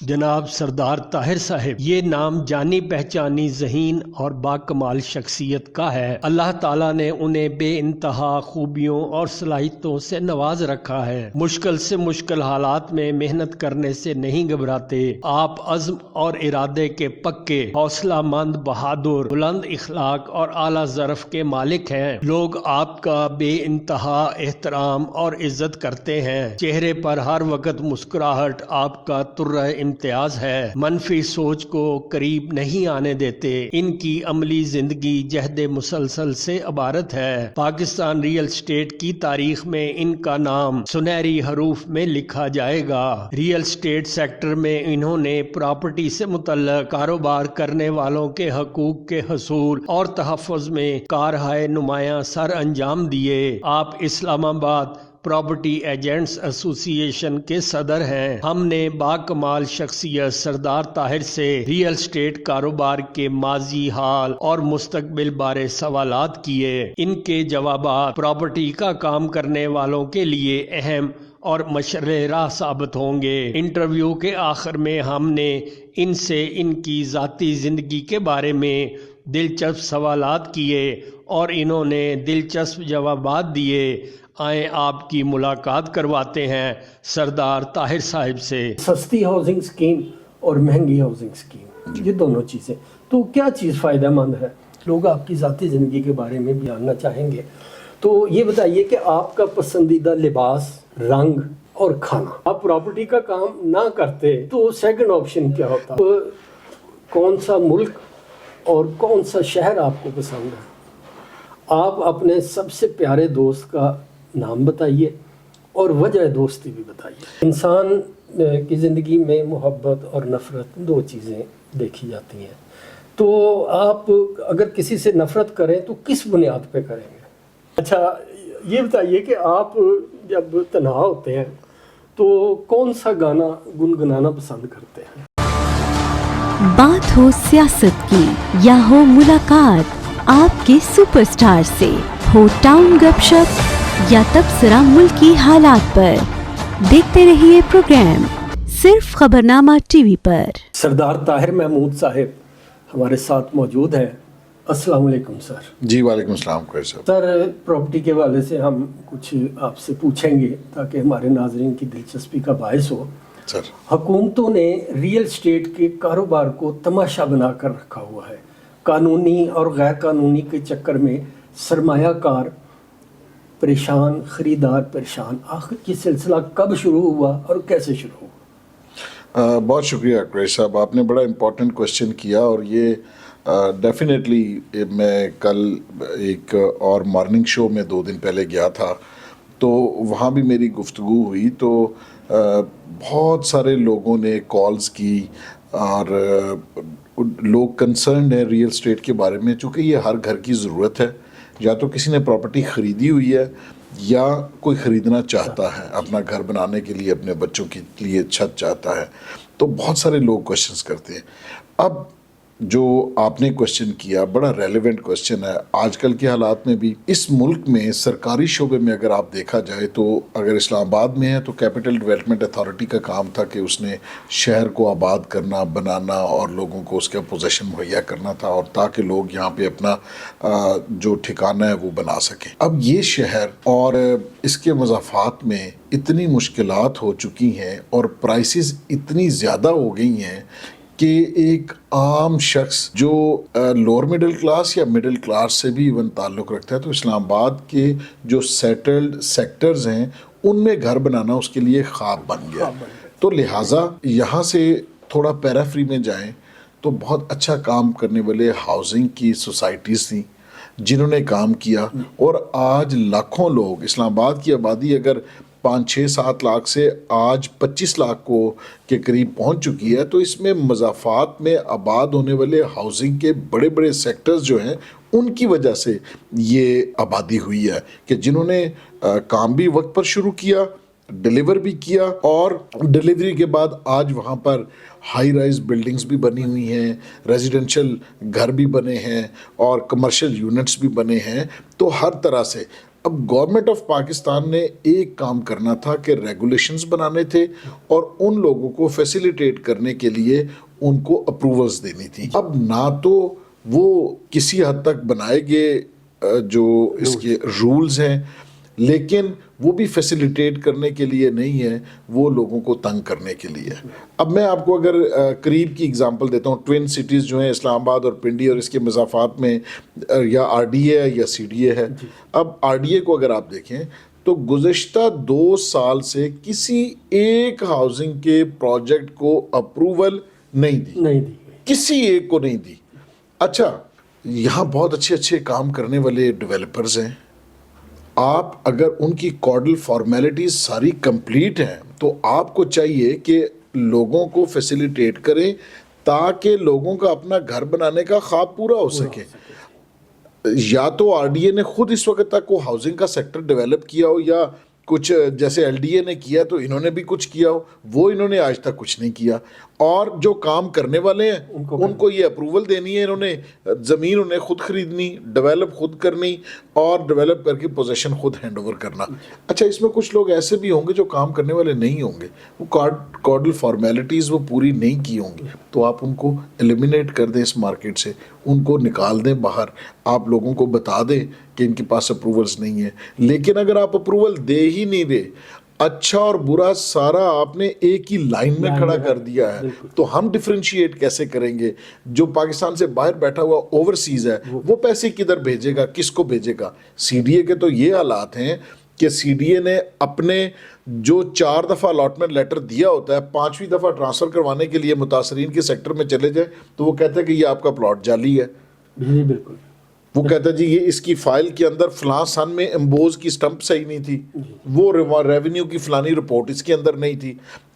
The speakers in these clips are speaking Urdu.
جناب سردار طاہر صاحب، یہ نام جانی پہچانی ذہین اور باکمال شخصیت کا ہے۔ اللہ تعالیٰ نے انہیں بے انتہا خوبیوں اور صلاحیتوں سے نواز رکھا ہے۔ مشکل سے مشکل حالات میں محنت کرنے سے نہیں گھبراتے۔ آپ عزم اور ارادے کے پکے، حوصلہ مند، بہادر، بلند اخلاق اور اعلیٰ ظرف کے مالک ہیں۔ لوگ آپ کا بے انتہا احترام اور عزت کرتے ہیں۔ چہرے پر ہر وقت مسکراہٹ آپ کا ترہ امتیاز ہے۔ منفی سوچ کو قریب نہیں آنے دیتے۔ ان کی عملی زندگی جہد مسلسل سے عبارت ہے۔ پاکستان ریئل اسٹیٹ کی تاریخ میں ان کا نام سنہری حروف میں لکھا جائے گا۔ ریئل اسٹیٹ سیکٹر میں انہوں نے پراپرٹی سے متعلق کاروبار کرنے والوں کے حقوق کے حصول اور تحفظ میں کارہائے نمایاں سر انجام دیے۔ آپ اسلام آباد پراپرٹی ایجنٹس ایسوسی ایشن کے صدر ہیں۔ ہم نے باکمال شخصیت سردار طاہر سے ریئل اسٹیٹ کاروبار کے ماضی، حال اور مستقبل بارے سوالات کیے۔ ان کے جوابات پراپرٹی کا کام کرنے والوں کے لیے اہم اور مشرع راہ ثابت ہوں گے۔ انٹرویو کے آخر میں ہم نے ان سے ان کی ذاتی زندگی کے بارے میں دلچسپ سوالات کیے اور انہوں نے دلچسپ جوابات دیے۔ آئیں آپ کی ملاقات کرواتے ہیں سردار طاہر صاحب سے۔ سستی ہاؤسنگ اسکیم اور مہنگی ہاؤسنگ اسکیم، یہ دونوں چیزیں، تو کیا چیز فائدہ مند ہے؟ لوگ آپ کی ذاتی زندگی کے بارے میں بھی جاننا چاہیں گے، تو یہ بتائیے کہ آپ کا پسندیدہ لباس، رنگ اور کھانا۔ آپ پراپرٹی کا کام نہ کرتے تو سیکنڈ آپشن کیا ہوتا؟ کون سا ملک اور کون سا شہر آپ کو پسند ہے؟ آپ اپنے سب سے پیارے دوست کا نام بتائیے اور وجہ دوستی بھی بتائیے۔ انسان کی زندگی میں محبت اور نفرت دو چیزیں دیکھی جاتی ہیں، تو آپ اگر کسی سے نفرت کریں تو کس بنیاد پہ کریں گے؟ اچھا یہ بتائیے کہ آپ جب تنہا ہوتے ہیں تو کون سا گانا گنگنانا پسند کرتے ہیں؟ بات ہو سیاست کی یا ہو ملاقات آپ کے سپر سٹار سے، ہو ٹاؤن گپ شپ یا تبصرہ ملکی حالات پر، دیکھتے رہیے پروگرام صرف خبرنامہ ٹی وی پر۔ سردار طاہر محمود صاحب ہمارے ساتھ موجود ہیں۔ السلام علیکم سر۔ جی وعلیکم السلام صاحب۔ سر پراپرٹی کے حوالے سے ہم کچھ آپ سے پوچھیں گے تاکہ ہمارے ناظرین کی دلچسپی کا باعث ہو۔ سر حکومتوں نے ریئل اسٹیٹ کے کاروبار کو تماشا بنا کر رکھا ہوا ہے۔ قانونی اور غیر قانونی کے چکر میں سرمایہ کار پریشان، خریدار پریشان۔ آخر یہ سلسلہ کب شروع ہوا اور کیسے شروع ہوا؟ بہت شکریہ قریش صاحب، آپ نے بڑا امپورٹنٹ کوشچن کیا، اور یہ ڈیفینیٹلی میں کل ایک اور مارننگ شو میں 2 دن پہلے گیا تھا، تو وہاں بھی میری گفتگو ہوئی، تو بہت سارے لوگوں نے کالز کی اور لوگ کنسرنڈ ہیں ریئل اسٹیٹ کے بارے میں، چونکہ یہ ہر گھر کی ضرورت ہے۔ یا تو کسی نے پراپرٹی خریدی ہوئی ہے یا کوئی خریدنا چاہتا ہے اپنا گھر بنانے کے لیے، اپنے بچوں کے لیے چھت چاہتا ہے، تو بہت سارے لوگ کوشچنس کرتے ہیں۔ اب جو آپ نے کوشچن کیا بڑا ریلیونٹ کوشچن ہے آج کل کے حالات میں بھی۔ اس ملک میں سرکاری شعبے میں اگر آپ دیکھا جائے تو اگر اسلام آباد میں ہے تو کیپٹل ڈیولپمنٹ اتھارٹی کا کام تھا کہ اس نے شہر کو آباد کرنا، بنانا اور لوگوں کو اس کا پوزیشن مہیا کرنا تھا، اور تاکہ لوگ یہاں پہ اپنا جو ٹھکانہ ہے وہ بنا سکیں۔ اب یہ شہر اور اس کے مضافات میں اتنی مشکلات ہو چکی ہیں اور پرائسز اتنی زیادہ ہو گئی ہیں کہ ایک عام شخص جو لوور مڈل کلاس یا مڈل کلاس سے بھی ایون تعلق رکھتا ہے، تو اسلام آباد کے جو سیٹلڈ سیکٹرز ہیں ان میں گھر بنانا اس کے لیے خواب بن گیا۔ تو لہٰذا یہاں سے تھوڑا پیرافری میں جائیں تو بہت اچھا کام کرنے والے ہاؤسنگ کی سوسائٹیز تھیں جنہوں نے کام کیا، اور آج لاکھوں لوگ، اسلام آباد کی آبادی اگر 5-6-7 لاکھ سے آج 25 لاکھ کے قریب پہنچ چکی ہے، تو اس میں مضافات میں آباد ہونے والے ہاؤسنگ کے بڑے بڑے سیکٹرز جو ہیں ان کی وجہ سے یہ آبادی ہوئی ہے، کہ جنہوں نے کام بھی وقت پر شروع کیا، ڈیلیور بھی کیا، اور ڈیلیوری کے بعد آج وہاں پر ہائی رائز بلڈنگز بھی بنی ہوئی ہیں، ریزیڈنشل گھر بھی بنے ہیں اور کمرشل یونٹس بھی بنے ہیں۔ تو ہر طرح سے اب گورنمنٹ آف پاکستان نے ایک کام کرنا تھا کہ ریگولیشنز بنانے تھے اور ان لوگوں کو فیسیلیٹیٹ کرنے کے لیے ان کو اپروولز دینی تھی. اب نہ تو وہ کسی حد تک بنائے گئے جو اس کے رولز ہیں، لیکن وہ بھی فیسیلیٹیٹ کرنے کے لیے نہیں ہے، وہ لوگوں کو تنگ کرنے کے لیے. اب میں آپ کو اگر قریب کی اگزامپل دیتا ہوں، ٹوین سٹیز جو ہیں اسلام آباد اور پنڈی اور اس کے مضافات میں یا آر ڈی اے ہے یا سی ڈی اے ہے. اب آر ڈی اے کو اگر آپ دیکھیں تو گزشتہ 2 سال سے کسی ایک ہاؤسنگ کے پروجیکٹ کو اپروول نہیں دی، کسی ایک کو نہیں دی. اچھا، یہاں بہت اچھے کام کرنے والے ڈیولپرز ہیں، آپ اگر ان کی کارڈل فارمیلٹیز ساری کمپلیٹ ہیں تو آپ کو چاہیے کہ لوگوں کو فیسیلیٹیٹ کریں تاکہ لوگوں کا اپنا گھر بنانے کا خواب پورا ہو سکے. یا تو آر ڈی اے نے خود اس وقت تک وہ ہاؤسنگ کا سیکٹر ڈیولپ کیا ہو، یا کچھ جیسے ایل ڈی اے نے کیا تو انہوں نے بھی کچھ کیا ہو، وہ انہوں نے آج تک کچھ نہیں کیا. اور جو کام کرنے والے ہیں ان کو یہ اپروول دینی ہے، انہوں نے زمین انہیں خود خریدنی، ڈیولپ خود کرنی اور ڈیولپ کر کے پوزیشن خود ہینڈ اوور کرنا. اچھا، اس میں کچھ لوگ ایسے بھی ہوں گے جو کام کرنے والے نہیں ہوں گے، وہ کارڈل فارمیلٹیز وہ پوری نہیں کی ہوں گی، تو آپ ان کو ایلیمینیٹ کر دیں اس مارکیٹ سے، ان کو نکال دیں باہر. آپ لوگوں کو بتا دیں کہ ان کے پاس اپروولز نہیں ہیں. لیکن اگر آپ اپروول دے ہی نہیں دے، اچھا اور برا سارا آپ نے ایک ہی لائن میں کھڑا کر دیا ہے، تو ہم ڈیفرینشیٹ کیسے کریں گے؟ جو پاکستان سے باہر بیٹھا ہوا اوورسیز ہے وہ پیسے کدھر بھیجے گا، کس کو بھیجے گا؟ سی ڈی اے کے تو یہ حالات ہیں کہ سی ڈی اے نے اپنے جو 4 دفعہ الاٹمنٹ لیٹر دیا ہوتا ہے، 5ویں دفعہ ٹرانسفر کروانے کے لیے متاثرین کے سیکٹر میں چلے جائیں تو وہ کہتا ہے کہ یہ آپ کا پلاٹ جعلی ہے. بالکل. وہ کہتا ہے جی یہ اس کی فائل کے اندر فلاں سن میں امبوز کی سٹمپ صحیح نہیں تھی، وہ ریونیو کی فلانی رپورٹ اس کے اندر نہیں تھی.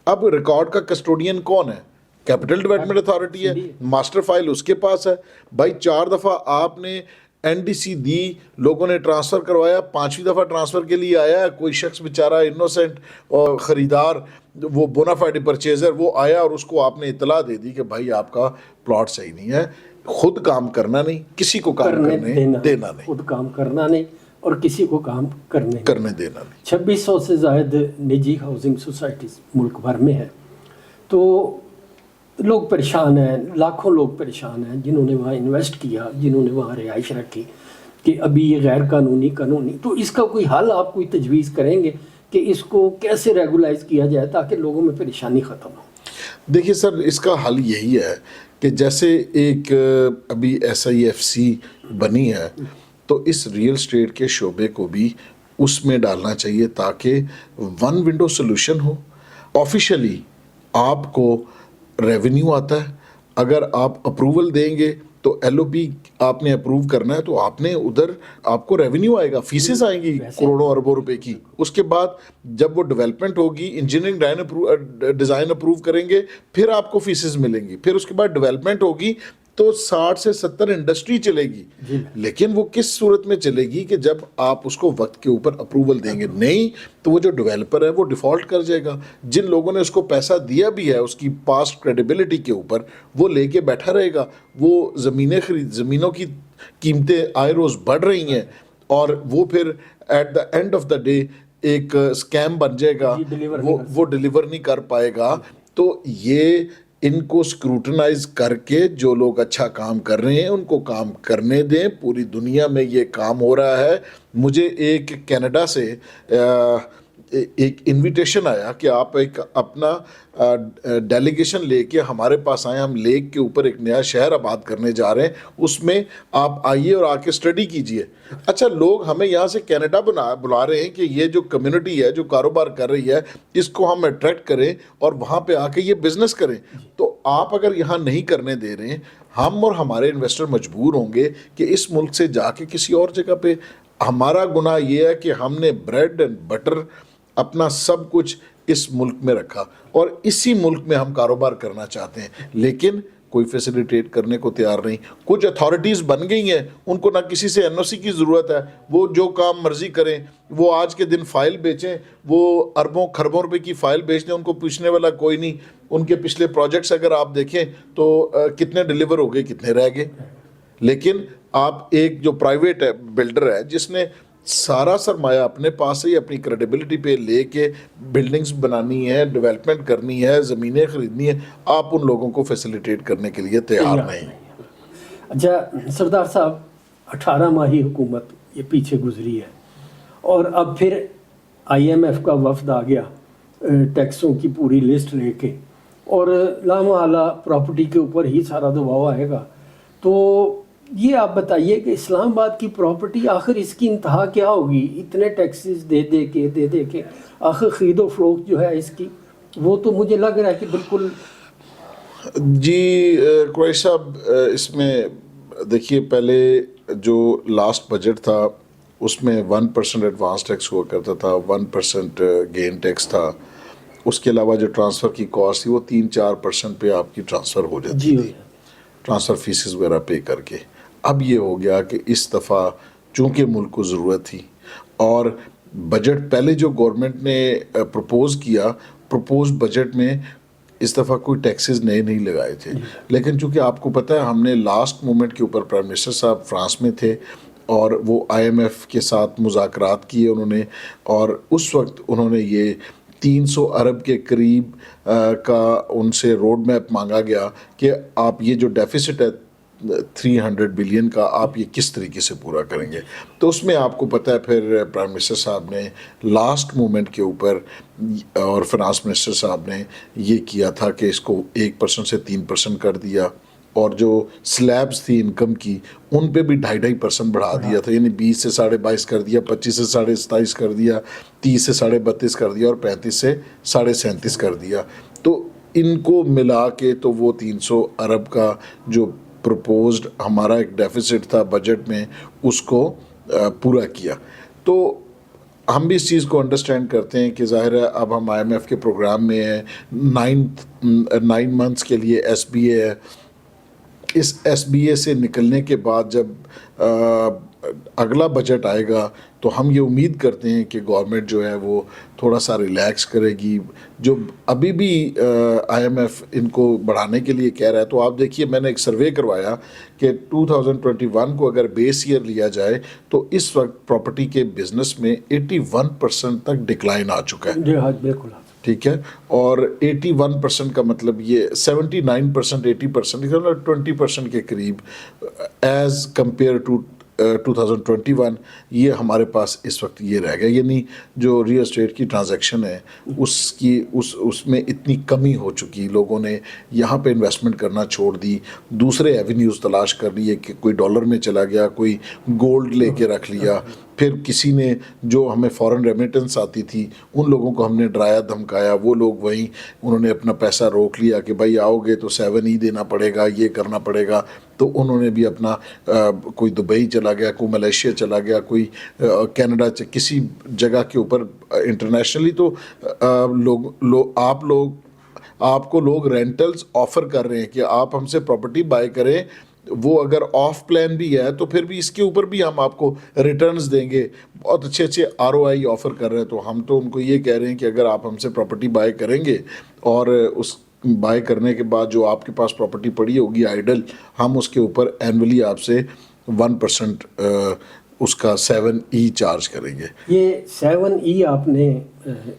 اب ریکارڈ کا کسٹوڈین کون ہے؟ کیپٹل ڈیولپمنٹ اتھارٹی ہے، ماسٹر فائل اس کے پاس ہے. بھائی 4 دفعہ آپ نے این ڈی سی دی، لوگوں نے ٹرانسفر کروایا، 5ویں دفعہ ٹرانسفر کے لیے آیا کوئی شخص بیچارہ انوسینٹ اور خریدار، وہ بونافائیڈ پرچیزر، وہ آیا اور اس کو آپ نے اطلاع دے دی کہ بھائی آپ کا پلاٹ صحیح نہیں ہے. خود کام کرنا نہیں، کسی کو کام کرنے دینا نہیں، خود کام کرنا نہیں اور کسی کو کام کرنے دینا نہیں. 2600 سے زائد نجی ہاؤسنگ سوسائٹیز ملک بھر میں ہے، تو لوگ پریشان ہیں، لاکھوں لوگ پریشان ہیں جنہوں نے وہاں انویسٹ کیا، جنہوں نے وہاں رہائش رکھی، کہ ابھی یہ غیر قانونی. تو اس کا کوئی حل آپ کوئی تجویز کریں گے کہ اس کو کیسے ریگولائز کیا جائے تاکہ لوگوں میں پریشانی ختم ہو؟ دیکھیے سر، اس کا حل یہی ہے کہ جیسے ایک ابھی ایس آئی ایف سی بنی ہے تو اس ریئل اسٹیٹ کے شعبے کو بھی اس میں ڈالنا چاہیے تاکہ ون ونڈو سلوشن ہو. آفیشلی آپ کو ریونیو آتا ہے، اگر آپ اپروول دیں گے تو ایل او پی آپ نے اپروو کرنا ہے تو آپ نے ادھر آپ کو ریونیو آئے گا، فیسز آئیں گی کروڑوں اربوں روپے کی. اس کے بعد جب وہ ڈیولپمنٹ ہوگی، انجینئرنگ ڈیزائن اپروو کریں گے، پھر آپ کو فیسز ملیں گی. پھر اس کے بعد ڈیولپمنٹ ہوگی تو 60 سے 70 انڈسٹری چلے گی. لیکن وہ کس صورت میں چلے گی کہ جب آپ اس کو وقت کے اوپر اپروول دیں گے. نہیں تو وہ جو ڈیولپر ہے وہ ڈیفالٹ کر جائے گا. جن لوگوں نے اس کو پیسہ دیا بھی ہے اس کی پاسٹ کریڈیبلٹی کے اوپر، وہ لے کے بیٹھا رہے گا. وہ زمینوں کی قیمتیں آئے روز بڑھ رہی ہیں اور وہ پھر at the end of the day ایک اسکیم بن جائے گا، وہ ڈیلیور نہیں کر پائے گا. تو یہ ان کو اسکروٹنائز کر کے جو لوگ اچھا کام کر رہے ہیں ان کو کام کرنے دیں. پوری دنیا میں یہ کام ہو رہا ہے. مجھے ایک کینیڈا سے ایک انویٹیشن آیا کہ آپ ایک اپنا ڈیلیگیشن لے کے ہمارے پاس آئیں، ہم لیک کے اوپر ایک نیا شہر آباد کرنے جا رہے ہیں، اس میں آپ آئیے اور آ کے اسٹڈی کیجئے. اچھا، لوگ ہمیں یہاں سے کینیڈا بلا رہے ہیں کہ یہ جو کمیونٹی ہے جو کاروبار کر رہی ہے اس کو ہم اٹریکٹ کریں اور وہاں پہ آ کے یہ بزنس کریں. تو آپ اگر یہاں نہیں کرنے دے رہے ہیں، ہم اور ہمارے انویسٹر مجبور ہوں گے کہ اس ملک سے جا کے کسی اور جگہ پہ. ہمارا گناہ یہ ہے کہ ہم نے بریڈ اینڈ بٹر اپنا سب کچھ اس ملک میں رکھا اور اسی ملک میں ہم کاروبار کرنا چاہتے ہیں، لیکن کوئی فیسیلیٹیٹ کرنے کو تیار نہیں. کچھ اتھارٹیز بن گئی ہیں، ان کو نہ کسی سے این او سی کی ضرورت ہے، وہ جو کام مرضی کریں. وہ آج کے دن فائل بیچیں، وہ اربوں خربوں روپے کی فائل بیچ دیں، ان کو پوچھنے والا کوئی نہیں. ان کے پچھلے پروجیکٹس اگر آپ دیکھیں تو کتنے ڈیلیور ہو گئے، کتنے رہ گئے. لیکن آپ ایک جو پرائیویٹ بلڈر ہے جس نے سارا سرمایہ اپنے پاس ہی اپنی کریڈیبلٹی پہ لے کے بلڈنگز بنانی ہے, ڈیولپمنٹ کرنی ہے, زمینیں خریدنی ہے, آپ ان لوگوں کو فیسیلیٹیٹ کرنے کے لیے تیار نہیں. اچھا سردار صاحب, 18 ماہی حکومت یہ پیچھے گزری ہے, اور اب پھر IMF کا وفد آ گیا ٹیکسوں کی پوری لسٹ لے کے, اور لامحالہ پراپرٹی کے اوپر ہی سارا دباؤ آئے گا. تو یہ آپ بتائیے کہ اسلام آباد کی پراپرٹی آخر اس کی انتہا کیا ہوگی؟ اتنے ٹیکسز دے دے کے آخر خرید و فروخت جو ہے اس کی, وہ تو مجھے لگ رہا ہے کہ بالکل. جی قریش صاحب, اس میں دیکھیے پہلے جو لاسٹ بجٹ تھا اس میں 1% ایڈوانس ٹیکس ہوا کرتا تھا, 1% گین ٹیکس تھا, اس کے علاوہ جو ٹرانسفر کی کاسٹ تھی وہ 3-4% پہ آپ کی ٹرانسفر ہو جاتی تھی, ٹرانسفر فیسز وغیرہ پے کر کے. اب یہ ہو گیا کہ اس دفعہ چونکہ ملک کو ضرورت تھی, اور بجٹ پہلے جو گورنمنٹ نے پروپوز کیا, پروپوز بجٹ میں اس دفعہ کوئی ٹیکسز نئے نہیں لگائے تھے, لیکن چونکہ آپ کو پتہ ہے ہم نے لاسٹ مومنٹ کے اوپر پرائم منسٹر صاحب فرانس میں تھے اور وہ IMF کے ساتھ مذاکرات کیے انہوں نے, اور اس وقت انہوں نے یہ 300 ارب کے قریب کا ان سے روڈ میپ مانگا گیا کہ آپ یہ جو ڈیفیسٹ ہے 300 بلین کا, آپ یہ کس طریقے سے پورا کریں گے. تو اس میں آپ کو پتہ ہے پھر پرائم منسٹر صاحب نے لاسٹ مومنٹ کے اوپر اور فنانس منسٹر صاحب نے یہ کیا تھا کہ اس کو 1% سے 3% کر دیا, اور جو سلیبز تھی انکم کی ان پہ بھی 2.5% بڑھا دیا تھا, یعنی 20 سے 22.5 کر دیا, 25 سے 27.5 کر دیا, 30 سے 32.5 کر دیا, اور 35 سے 37.5 کر دیا. تو ان کو ملا کے تو وہ 300 ارب کا جو پروپوزڈ ہمارا ایک ڈیفیسٹ تھا بجٹ میں اس کو پورا کیا. تو ہم بھی اس چیز کو انڈرسٹینڈ کرتے ہیں کہ ظاہر ہے اب ہم IMF کے پروگرام میں ہیں, 9 منتھس کے لیے SBA ہے. اس SBA سے نکلنے کے بعد جب اگلا بجٹ آئے گا تو ہم یہ امید کرتے ہیں کہ گورنمنٹ جو ہے وہ تھوڑا سا ریلیکس کرے گی. جو ابھی بھی IMF ان کو بڑھانے کے لیے کہہ رہا ہے, تو آپ دیکھیے میں نے ایک سروے کروایا کہ 2021 کو اگر بیس ایئر لیا جائے تو اس وقت پراپرٹی کے بزنس میں 81% تک ڈکلائن آ چکا ہے. جی ہاں بالکل, ٹھیک ہے, اور 81% کا مطلب یہ 79% 80% 20% کے قریب ایز کمپیئر ٹو 2021 یہ ہمارے پاس اس وقت یہ رہ گیا. یعنی جو ریئل اسٹیٹ کی ٹرانزیکشن ہے اس میں اتنی کمی ہو چکی, لوگوں نے یہاں پہ انویسٹمنٹ کرنا چھوڑ دی, دوسرے ایونیوز تلاش کر لیے, کہ کوئی ڈالر میں چلا گیا, کوئی گولڈ لے کے رکھ لیا, پھر کسی نے جو ہمیں فورن ریمیٹنس آتی تھی ان لوگوں کو ہم نے ڈرایا دھمکایا, وہ لوگ وہیں انہوں نے اپنا پیسہ روک لیا کہ بھائی آؤ گے تو 7E دینا پڑے گا, یہ کرنا پڑے گا. تو انہوں نے بھی اپنا کوئی دبئی چلا گیا, کوئی ملیشیا چلا گیا, کوئی کینیڈا, کسی جگہ کے اوپر انٹرنیشنلی. تو آپ کو لوگ رینٹلز آفر کر رہے ہیں کہ آپ ہم سے پراپرٹی بائی کریں, وہ اگر آف پلان بھی ہے تو پھر بھی اس کے اوپر بھی ہم آپ کو ریٹرنز دیں گے. بہت اچھے ROI آفر کر رہے ہیں. تو ہم تو ان کو یہ کہہ رہے ہیں کہ اگر آپ ہم سے پراپرٹی بائی کریں گے اور اس بائی کرنے کے بعد جو آپ کے پاس پراپرٹی پڑی ہوگی آئیڈل, ہم اس کے اوپر اینولی آپ سے 1% اس کا 7E چارج کریں گے. یہ 7E آپ نے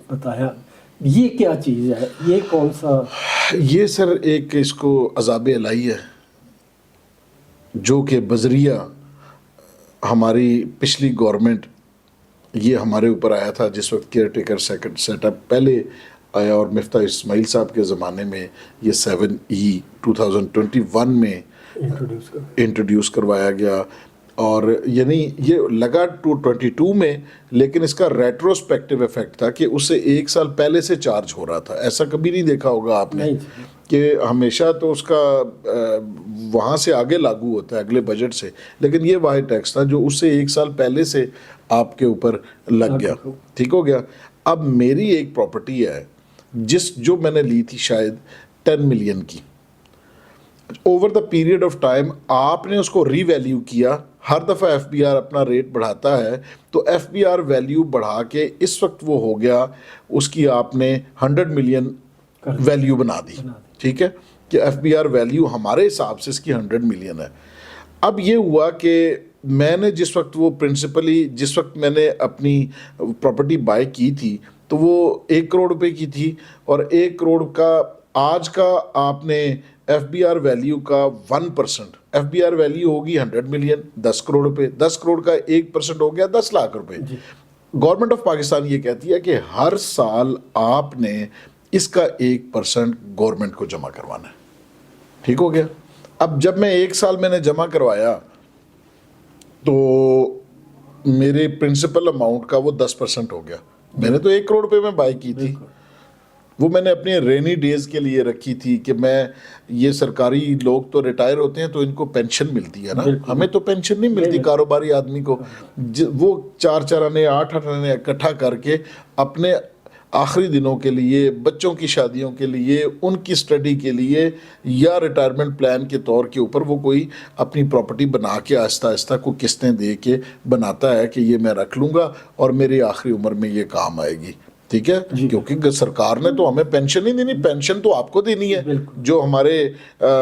بتایا, یہ کیا چیز ہے, یہ کون سا؟ یہ سر ایک اس کو عذاب الہی ہے جو کہ بذریعہ ہماری پچھلی گورنمنٹ یہ ہمارے اوپر آیا تھا جس وقت کیئر ٹیکر سیٹ اپ پہلے آیا, اور مفتاح اسماعیل صاحب کے زمانے میں یہ 7E 2021 میں انٹروڈیوس کروایا گیا. اور یعنی یہ لگا 2022 میں, لیکن اس کا ریٹروسپیکٹیو ایفیکٹ تھا کہ اس سے 1 سال پہلے سے چارج ہو رہا تھا. ایسا کبھی نہیں دیکھا ہوگا آپ نے کہ ہمیشہ تو اس کا وہاں سے آگے لاگو ہوتا ہے اگلے بجٹ سے, لیکن یہ واحد ٹیکس تھا جو اس سے 1 سال پہلے سے آپ کے اوپر لگ گیا. ٹھیک ہو گیا. اب میری ایک پراپرٹی ہے جو میں نے لی تھی شاید 10 ملین کی, over the period of time آپ نے اس کو ری ویلیو کیا. ہر دفعہ FBR اپنا ریٹ بڑھاتا ہے, تو FBR ویلیو بڑھا کے اس وقت وہ ہو گیا, اس کی آپ نے 100 ملین ویلیو بنا دی. ٹھیک ہے, کہ FBR ویلیو ہمارے حساب سے اس کی 100 ملین ہے. اب یہ ہوا کہ میں نے جس وقت وہ پرنسپلی جس وقت میں نے اپنی پراپرٹی بائی کی تھی تو وہ 1 کروڑ روپے کی تھی، اور 1 کروڑ کا آج کا آپ نے ایف بی آر ویلیو کا 1%، ایف بی آر ویلیو ہوگی 100 ملین، 10 کروڑ روپے، 10 کروڑ کا 1% ہو گیا 10 لاکھ روپے۔ گورنمنٹ آف پاکستان یہ کہتی ہے کہ ہر سال آپ نے اس کا 1% گورنمنٹ کو جمع کروانا ہے۔ ٹھیک ہو گیا؟ اب جب میں 1 سال میں نے جمع کروایا تو میرے پرنسپل اماؤنٹ کا وہ 10% ہو گیا۔ میں نے تو 1 کروڑ روپے میں بائی کی تھی، وہ میں نے اپنے رینی ڈیز کے لیے رکھی تھی کہ میں یہ سرکاری لوگ تو ریٹائر ہوتے ہیں تو ان کو پینشن ملتی ہے نا، ہمیں تو پینشن نہیں ملتی کاروباری آدمی کو۔ وہ 4 آنے 8 آنے اکٹھا کر کے اپنے آخری دنوں کے لیے، بچوں کی شادیوں کے لیے، ان کی اسٹڈی کے لیے، یا ریٹائرمنٹ پلان کے طور کے اوپر وہ کوئی اپنی پراپرٹی بنا کے آہستہ آہستہ کو قسطیں دے کے بناتا ہے کہ یہ میں رکھ لوں گا اور میری آخری عمر میں یہ کام آئے گی۔ ٹھیک ہے، کیونکہ سرکار نے تو ہمیں پینشن نہیں دینی، پینشن تو آپ کو دینی ہے، جو ہمارے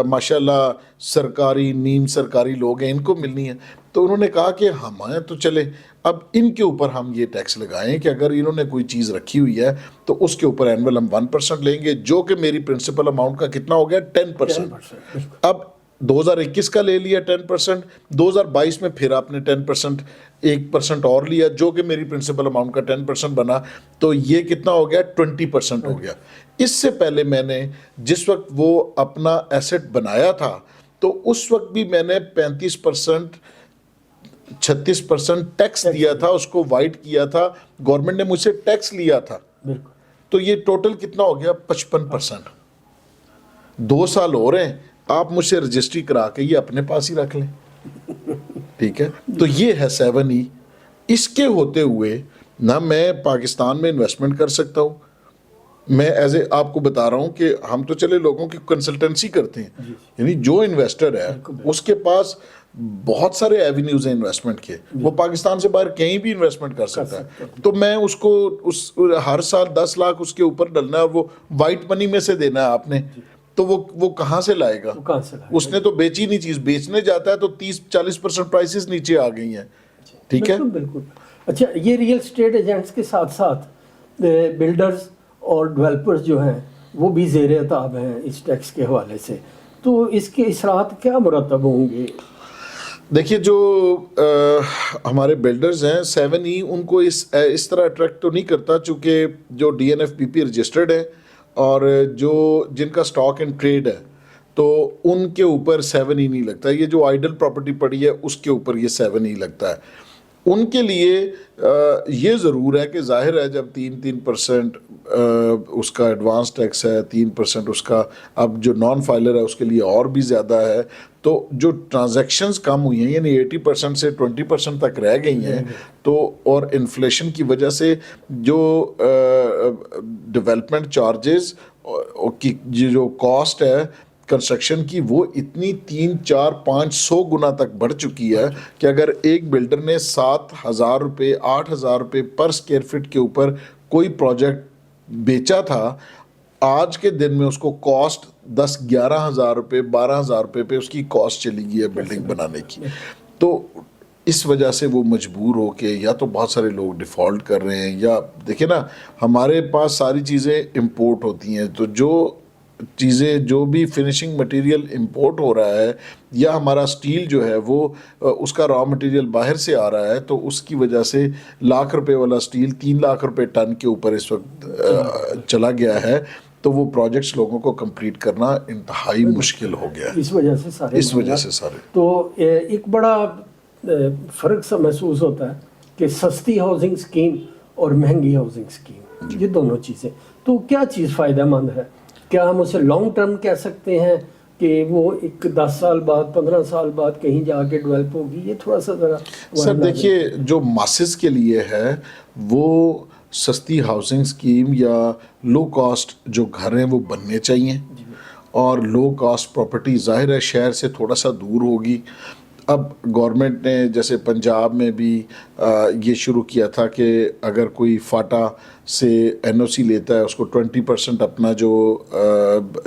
ماشاءاللہ سرکاری نیم سرکاری لوگ ہیں ان کو ملنی ہے۔ تو انہوں نے کہا کہ ہمیں تو چلے اب ان کے اوپر ہم یہ ٹیکس لگائیں کہ اگر انہوں نے کوئی چیز رکھی ہوئی ہے تو اس کے اوپر اینول ہم 1% لیں گے، جو کہ میری پرنسپل اماؤنٹ کا کتنا ہو گیا 10%۔ اب 2021 کا لے لیا 10%، 2022 میں پھر آپ نے 10%، 1% اور لیا جو کہ میری پرنسپل اماؤنٹ کا 10% بنا، تو یہ کتنا ہو گیا 20% ہو گیا۔ اس سے پہلے میں نے جس وقت وہ اپنا ایسٹ بنایا تھا تو اس وقت بھی میں نے 35% 36% ٹیکس دیا تھا، اس کو وائٹ کیا تھا، گورنمنٹ نے مجھ سے ٹیکس لیا تھا، تو یہ ٹوٹل کتنا ہو گیا 55%۔ 2 سال ہو رہے ہیں، آپ مجھ سے رجسٹری کرا کے یہ اپنے پاس ہی رکھ لیں۔ ٹھیک ہے، تو یہ ہے 7E۔ اس کے ہوتے ہوئے نہ میں پاکستان میں انویسٹمنٹ کر سکتا ہوں، میں ایز اے آپ کو بتا رہا ہوں کہ ہم تو چلے لوگوں کی کنسلٹنسی کرتے ہیں، یعنی جو انویسٹر ہے اس کے پاس بہت سارے ایونیوز ہیں انویسٹمنٹ کے، وہ پاکستان سے باہر کہیں بھی انویسٹمنٹ کر سکتا ہے، تو میں اس کو ہر سال 10 لاکھ اس کے اوپر ڈلنا ہے اور وہ وائٹ منی میں سے دینا ہے آپ نے، تو وہ کہاں سے لائے گا؟ اس نے تو بیچی نہیں چیز، بیچنے جاتا ہے تو 30-40% پرائسز نیچے آ گئی ہیں۔ ٹھیک ہے، بالکل۔ اچھا، یہ ریئل اسٹیٹ ایجنٹس کے ساتھ ساتھ بلڈرز اور ڈیولپرز جو ہیں وہ بھی زیر عتاب ہیں اس ٹیکس کے حوالے سے، تو اس کے اثرات کیا مرتب ہوں گے؟ دیکھیے، جو ہمارے بلڈرز ہیں 7E ان کو اس طرح اٹریکٹ تو نہیں کرتا، چونکہ جو DNFPP رجسٹرڈ ہیں اور جن کا اسٹاک اینڈ ٹریڈ ہے تو ان کے اوپر 7E نہیں لگتا۔ یہ جو آئیڈل پراپرٹی پڑی ہے اس کے اوپر یہ 7E لگتا ہے۔ ان کے لیے یہ ضرور ہے کہ ظاہر ہے جب 3% اس کا ایڈوانس ٹیکس ہے، 3% اس کا، اب جو نان فائلر ہے اس کے لیے اور بھی زیادہ ہے، تو جو ٹرانزیکشنز کم ہوئی ہیں یعنی 80% سے 20% تک رہ گئی ہیں، تو اور انفلیشن کی وجہ سے جو ڈیولپمنٹ چارجز کی جو کاسٹ ہے کنسٹرکشن کی وہ اتنی 3-4-500 گنا تک بڑھ چکی ہے کہ اگر ایک بلڈر نے 7,000 روپے 8,000 روپے پر اسکوائر فٹ کے اوپر کوئی پروجیکٹ بیچا تھا، آج کے دن میں اس کو کاسٹ 10-11,000 روپے 12,000 روپے پہ اس کی کاسٹ چلی گئی ہے بلڈنگ بنانے کی۔ تو اس وجہ سے وہ مجبور ہو کے یا تو بہت سارے لوگ ڈیفالٹ کر رہے ہیں، یا دیکھیں نا ہمارے پاس ساری چیزیں امپورٹ ہوتی ہیں، تو جو بھی فنشنگ مٹیریل امپورٹ ہو رہا ہے یا ہمارا سٹیل جو ہے وہ اس کا را مٹیریل باہر سے آ رہا ہے، تو اس کی وجہ سے لاکھ روپے والا سٹیل 3 لاکھ روپے ٹن کے اوپر اس وقت چلا گیا ہے، تو وہ پروجیکٹس لوگوں کو کمپلیٹ کرنا انتہائی مشکل ہو گیا ہے۔ اس وجہ سے سارے تو ایک بڑا فرق سا محسوس ہوتا ہے کہ سستی ہاؤسنگ اسکیم اور مہنگی ہاؤسنگ اسکیم، یہ دونوں چیزیں، تو کیا چیز فائدہ مند ہے؟ کیا ہم اسے لانگ ٹرم کہہ سکتے ہیں کہ وہ 10 سال بعد 15 سال بعد کہیں جا کے ڈیولپ ہوگی؟ یہ تھوڑا سا ذرا سر دیکھیے، جو ماسز کے لیے ہے وہ سستی ہاؤسنگ اسکیم یا لو کاسٹ جو گھر ہیں وہ بننے چاہیے، اور لو کاسٹ پراپرٹی ظاہر ہے شہر سے تھوڑا سا دور ہوگی۔ اب گورنمنٹ نے جیسے پنجاب میں بھی یہ شروع کیا تھا کہ اگر کوئی فاٹا سے این او سی لیتا ہے اس کو 20% اپنا جو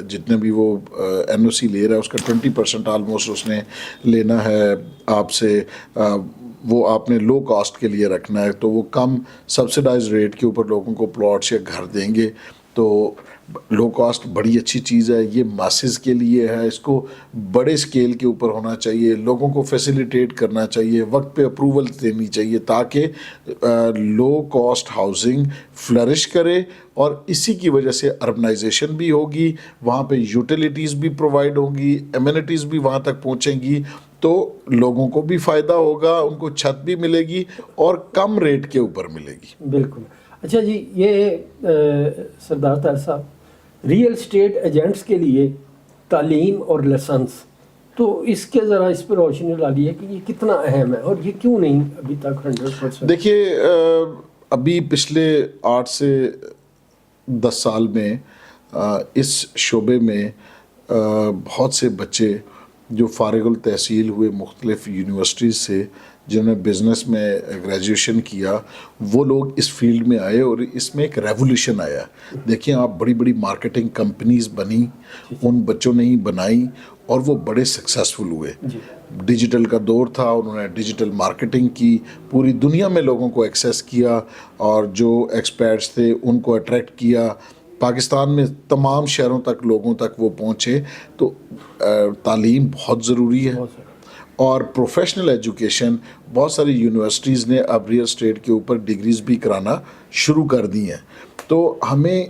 جتنے بھی وہ این او سی لے رہا ہے اس کا 20% آلموسٹ اس نے لینا ہے آپ سے، وہ آپ نے لو کاسٹ کے لیے رکھنا ہے، تو وہ کم سبسڈائز ریٹ کے اوپر لوگوں کو پلاٹس یا گھر دیں گے. تو لو کاسٹ بڑی اچھی چیز ہے، یہ ماسز کے لیے ہے، اس کو بڑے اسکیل کے اوپر ہونا چاہیے، لوگوں کو فیسیلیٹیٹ کرنا چاہیے، وقت پہ اپروول دینی چاہیے تاکہ لو کاسٹ ہاؤسنگ فلرش کرے، اور اسی کی وجہ سے اربنائزیشن بھی ہوگی، وہاں پہ یوٹیلیٹیز بھی پرووائڈ ہوگی، ایمینٹیز بھی وہاں تک پہنچیں گی، تو لوگوں کو بھی فائدہ ہوگا، ان کو چھت بھی ملے گی اور کم ریٹ کے اوپر ملے گی. بالکل. اچھا جی، یہ سردار طاہر صاحب، ریئل اسٹیٹ ایجنٹس کے لیے تعلیم اور لائسنس، تو اس کے ذرا اس پر روشنی ڈالیے کہ یہ کتنا اہم ہے اور یہ کیوں نہیں ابھی تک 100%؟ دیکھیے، ابھی پچھلے 8 سے 10 سال میں اس شعبے میں بہت سے بچے جو فارغ التحصیل ہوئے مختلف یونیورسٹیز سے، جنہوں نے بزنس میں گریجویشن کیا، وہ لوگ اس فیلڈ میں آئے اور اس میں ایک ریولیوشن آیا. دیکھیں آپ، بڑی بڑی مارکیٹنگ کمپنیز بنی، ان بچوں نے ہی بنائی اور وہ بڑے سکسیسفل ہوئے. ڈیجیٹل کا دور تھا، انہوں نے ڈیجیٹل مارکیٹنگ کی، پوری دنیا میں لوگوں کو ایکسیس کیا، اور جو ایکسپیرٹس تھے ان کو اٹریکٹ کیا. پاکستان میں تمام شہروں تک لوگوں تک وہ پہنچے. تو تعلیم بہت ضروری ہے، اور پروفیشنل ایجوکیشن بہت ساری یونیورسٹیز نے اب ریئل اسٹیٹ کے اوپر ڈگریز بھی کرانا شروع کر دی ہیں. تو ہمیں،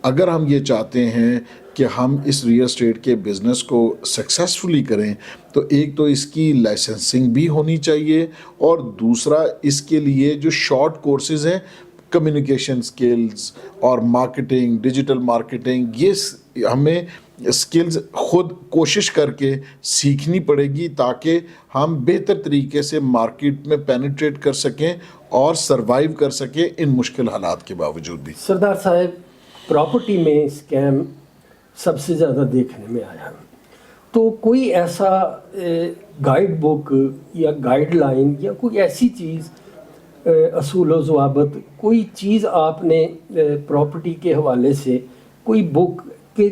اگر ہم یہ چاہتے ہیں کہ ہم اس ریئل اسٹیٹ کے بزنس کو سکسیسفلی کریں، تو ایک تو اس کی لائسنسنگ بھی ہونی چاہیے، اور دوسرا اس کے لیے جو شارٹ کورسز ہیں، کمیونیکیشن سکلز اور مارکیٹنگ، ڈیجیٹل مارکیٹنگ، یہ ہمیں سکلز خود کوشش کر کے سیکھنی پڑے گی تاکہ ہم بہتر طریقے سے مارکیٹ میں پینیٹریٹ کر سکیں اور سروائیو کر سکیں ان مشکل حالات کے باوجود بھی. سردار صاحب، پراپرٹی میں اسکیم سب سے زیادہ دیکھنے میں آیا، تو کوئی ایسا گائیڈ بک یا گائیڈ لائن یا کوئی ایسی چیز، اصول و ضوابط، کوئی چیز آپ نے پراپرٹی کے حوالے سے، کوئی بک کہ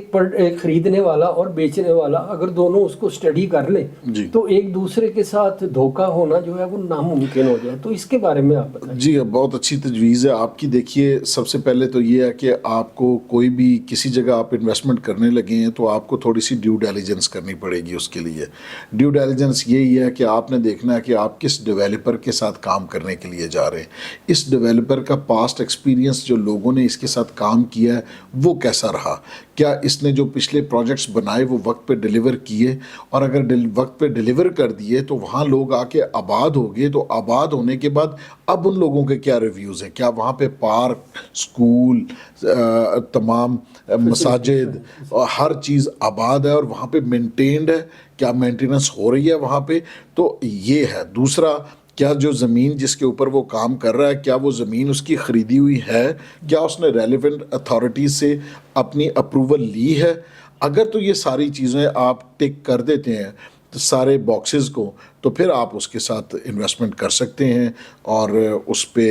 خریدنے والا اور بیچنے والا اگر دونوں اس کو اسٹڈی کر لیں تو ایک دوسرے کے ساتھ دھوکہ ہونا جو ہے وہ ناممکن ہو جائے، تو اس کے بارے میں آپ بتائیں. جی، بہت اچھی تجویز ہے آپ کی. دیکھیے، سب سے پہلے تو یہ ہے کہ آپ کو کوئی بھی کسی جگہ آپ انویسٹمنٹ کرنے لگے ہیں تو آپ کو تھوڑی سی ڈیو ڈیلیجنس کرنی پڑے گی. اس کے لیے ڈیو ڈیلیجنس یہی ہے کہ آپ نے دیکھنا ہے کہ آپ کس ڈیولپر کے ساتھ کام کرنے کے لیے جا رہے ہیں. اس ڈیولپر کا پاسٹ ایکسپیرینس، جو لوگوں نے اس کے ساتھ کام کیا ہے وہ کیسا رہا، کیا اس نے جو پچھلے پروجیکٹس بنائے وہ وقت پہ ڈیلیور کیے، اور اگر وقت پہ ڈیلیور کر دیے تو وہاں لوگ آ کے آباد ہو گئے، تو آباد ہونے کے بعد اب ان لوگوں کے کیا ریویوز ہیں، کیا وہاں پہ پارک، سکول، تمام مساجد، ہر چیز آباد ہے اور وہاں پہ مینٹینڈ ہے، کیا مینٹیننس ہو رہی ہے وہاں پہ. تو یہ ہے. دوسرا، کیا جو زمین جس کے اوپر وہ کام کر رہا ہے، کیا وہ زمین اس کی خریدی ہوئی ہے، کیا اس نے ریلیونٹ اتھارٹی سے اپنی اپروول لی ہے. اگر تو یہ ساری چیزیں آپ ٹک کر دیتے ہیں سارے باکسز کو، تو پھر آپ اس کے ساتھ انویسٹمنٹ کر سکتے ہیں، اور اس پہ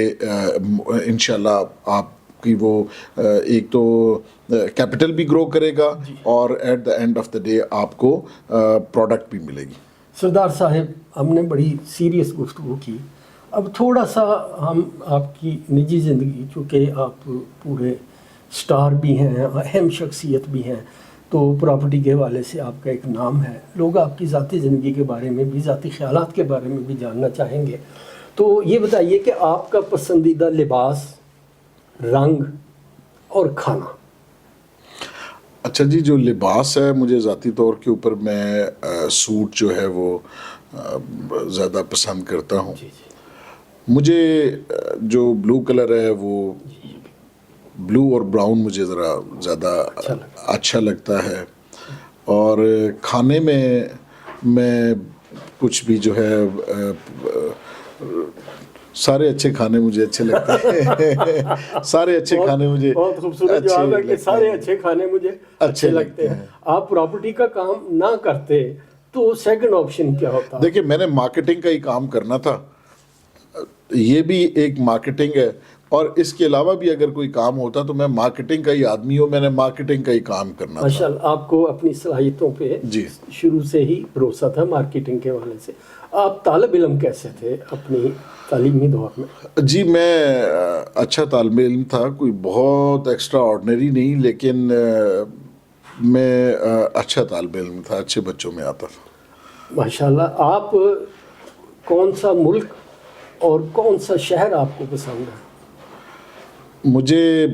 انشاءاللہ آپ کی وہ ایک تو کیپٹل بھی گرو کرے گا، اور at the end of the day آپ کو پروڈکٹ بھی ملے گی. سردار صاحب، ہم نے بڑی سیریس گفتگو کی، اب تھوڑا سا ہم آپ کی نجی زندگی، چونکہ آپ پورے سٹار بھی ہیں، اہم شخصیت بھی ہیں، تو پراپرٹی کے حوالے سے آپ کا ایک نام ہے، لوگ آپ کی ذاتی زندگی کے بارے میں بھی، ذاتی خیالات کے بارے میں بھی جاننا چاہیں گے. تو یہ بتائیے کہ آپ کا پسندیدہ لباس، رنگ اور کھانا. اچھا جی، جو لباس ہے، مجھے ذاتی طور کے اوپر میں سوٹ جو ہے وہ زیادہ پسند کرتا ہوں. مجھے جو بلو کلر ہے وہ بلو اور براؤن مجھے ذرا زیادہ اچھا لگتا ہے. اور کھانے میں کچھ بھی جو ہے، سارے اچھے کھانے مجھے اچھے لگتے ہیں. سارے اچھے کھانے مجھے بہت خوبصورت جواب ہے کہ سارے اچھے کھانے مجھے اچھے لگتے ہیں. آپ پراپرٹی کا کام نہ کرتے تو سیکنڈ آپشن کیا ہوتا؟ دیکھیں میں نے مارکیٹنگ کا ہی کام کرنا تھا, یہ بھی ایک مارکیٹنگ ہے, اور اس کے علاوہ بھی اگر کوئی کام ہوتا تو میں مارکیٹنگ کا ہی آدمی ہوں, میں نے مارکیٹنگ کا ہی کام کرنا تھا. ماشاءاللہ آپ کو اپنی صلاحیتوں پہ جی شروع سے ہی بھروسہ تھا مارکیٹنگ کے حوالے سے. آپ طالب علم کیسے تھے اپنی تعلیمی دور میں؟ جی میں اچھا طالب علم تھا, کوئی بہت ایکسٹرا آرڈنری نہیں, لیکن میں اچھا طالب علم تھا, اچھے بچوں میں آتا تھا. ماشاءاللہ. آپ کون سا ملک اور کون سا شہر آپ کو پسند ہے؟ مجھے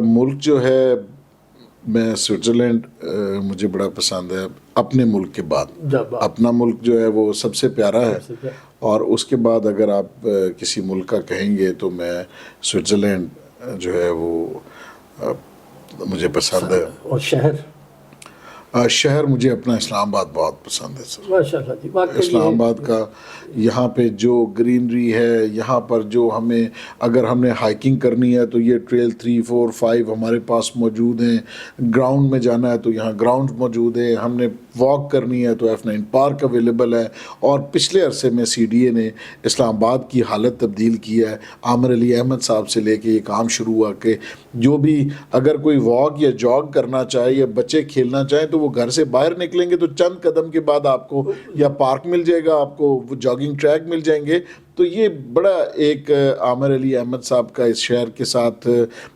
ملک جو ہے میں سوئٹزرلینڈ مجھے بڑا پسند ہے اپنے ملک کے بعد. جب اپنا ملک جو ہے وہ سب سے پیارا ہے, اور اس کے بعد اگر آپ کسی ملک کا کہیں گے تو میں سوئٹزرلینڈ جو ہے وہ مجھے پسند ہے. اور شہر؟ شہر مجھے اپنا اسلام آباد بہت پسند ہے سر. ماشاءاللہ جی. اسلام آباد کا یہاں پہ جو گرینری ہے, یہاں پر جو ہمیں اگر ہم نے ہائکنگ کرنی ہے تو یہ ٹریل 3, 4, 5 ہمارے پاس موجود ہیں. گراؤنڈ میں جانا ہے تو یہاں گراؤنڈ موجود ہے. ہم نے واک کرنی ہے تو F9 پارک اویلیبل ہے. اور پچھلے عرصے میں CDA نے اسلام آباد کی حالت تبدیل کی ہے. عامر علی احمد صاحب سے لے کے یہ کام شروع ہوا کہ جو بھی اگر کوئی واک یا جاگ کرنا چاہے یا بچے کھیلنا چاہیں تو وہ گھر سے باہر نکلیں گے تو چند قدم کے بعد آپ کو یا پارک مل جائے گا, آپ کو وہ جاگنگ ٹریک مل جائیں گے. تو یہ بڑا ایک عامر علی احمد صاحب کا اس شہر کے ساتھ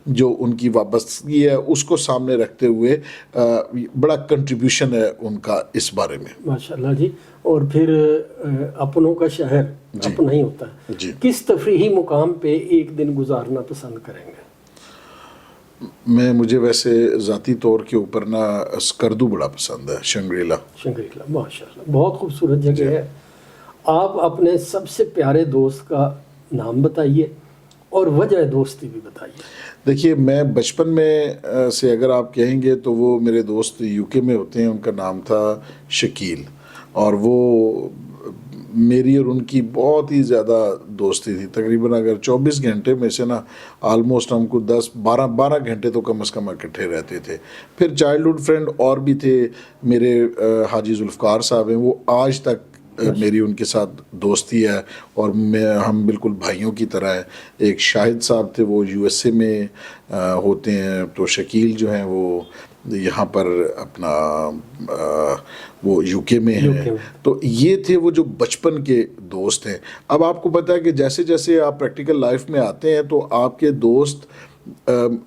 جو ان کی وابستگی ہے اس کو سامنے رکھتے ہوئے بڑا کنٹریبیوشن ہے ان کا اس بارے میں. ماشاءاللہ جی. اور پھر اپنوں کا شہر اپنا ہی ہوتا ہے. جی. کس تفریحی مقام پہ ایک دن گزارنا پسند کریں گے؟ مجھے ویسے ذاتی طور کے اوپر نا اسکردو بڑا پسند ہے, شنگریلا. شنگریلا ماشاءاللہ بہت خوبصورت جگہ ہے. آپ اپنے سب سے پیارے دوست کا نام بتائیے اور وجہ دوستی بھی بتائیے. دیکھیے میں بچپن میں سے اگر آپ کہیں گے تو وہ میرے دوست UK میں ہوتے ہیں, ان کا نام تھا شکیل, اور وہ میری اور ان کی بہت ہی زیادہ دوستی تھی. تقریباً اگر 24 گھنٹے میں سے نا آلموسٹ ہم کو 10-12 گھنٹے تو کم از کم اکٹھے رہتے تھے. پھر چائلڈہڈ فرینڈ اور بھی تھے میرے, حاجی ذوالفقار صاحب ہیں, وہ آج تک میری ان کے ساتھ دوستی ہے اور ہم بالکل بھائیوں کی طرح ہیں. ایک شاہد صاحب تھے وہ USA میں ہوتے ہیں, تو شکیل جو ہیں وہ یہاں پر اپنا وہ UK میں ہیں. تو یہ تھے وہ جو بچپن کے دوست ہیں. اب آپ کو پتہ ہے کہ جیسے جیسے آپ پریکٹیکل لائف میں آتے ہیں تو آپ کے دوست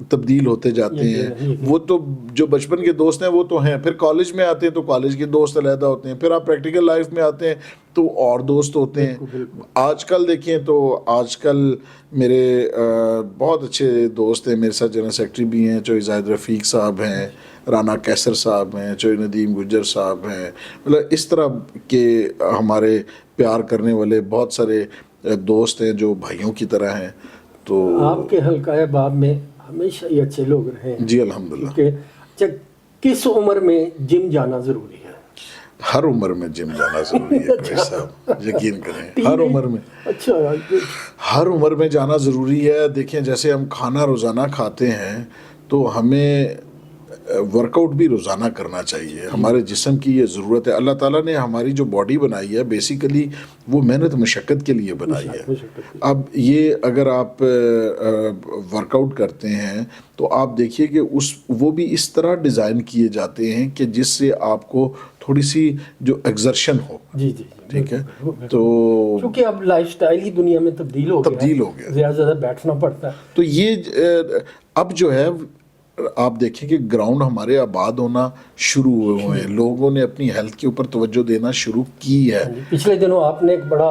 تبدیل ہوتے جاتے ہیں. وہ تو جو بچپن کے دوست ہیں وہ تو ہیں, پھر کالج میں آتے ہیں تو کالج کے دوست علیحدہ ہوتے ہیں, پھر آپ پریکٹیکل لائف میں آتے ہیں تو اور دوست ہوتے ہیں. آج کل دیکھیں تو آج کل میرے بہت اچھے دوست ہیں میرے ساتھ, جنرل سیکرٹری بھی ہیں, چوہی زاہد رفیق صاحب ہیں, رانا کیسر صاحب ہیں, چوہی ندیم گجر صاحب ہیں. مطلب اس طرح کے ہمارے پیار کرنے والے بہت سارے دوست ہیں جو بھائیوں کی طرح ہیں. تو آپ کے حلقہ باب میں ہمیشہ ہی اچھے لوگ رہے ہیں. جی الحمدللہ. کہ کس عمر میں جم جانا ضروری ہے؟ ہر عمر میں جم جانا ضروری ہے صاحب, یقین کریں ہر عمر میں. اچھا, ہر عمر میں جانا ضروری ہے. دیکھیں جیسے ہم کھانا روزانہ کھاتے ہیں تو ہمیں ورک آؤٹ بھی روزانہ کرنا چاہیے. ہمارے جسم کی یہ ضرورت ہے. اللہ تعالیٰ نے ہماری جو باڈی بنائی ہے بیسیکلی وہ محنت مشقت کے لیے بنائی ہے. اب یہ اگر آپ ورک آؤٹ کرتے ہیں تو آپ دیکھیے کہ وہ بھی اس طرح ڈیزائن کیے جاتے ہیں کہ جس سے آپ کو تھوڑی سی جو ایگزرشن ہو. جی جی ٹھیک ہے. تو کیونکہ اب لائف سٹائل ہی دنیا میں تبدیل ہو گیا, زیادہ بیٹھنا پڑتا ہے. تو یہ اب جو ہے آپ دیکھیں کہ گراؤنڈ ہمارے آباد ہونا شروع ہوئے ہیں, لوگوں نے اپنی ہیلتھ کے اوپر توجہ دینا شروع کی ہے. پچھلے دنوں آپ نے ایک بڑا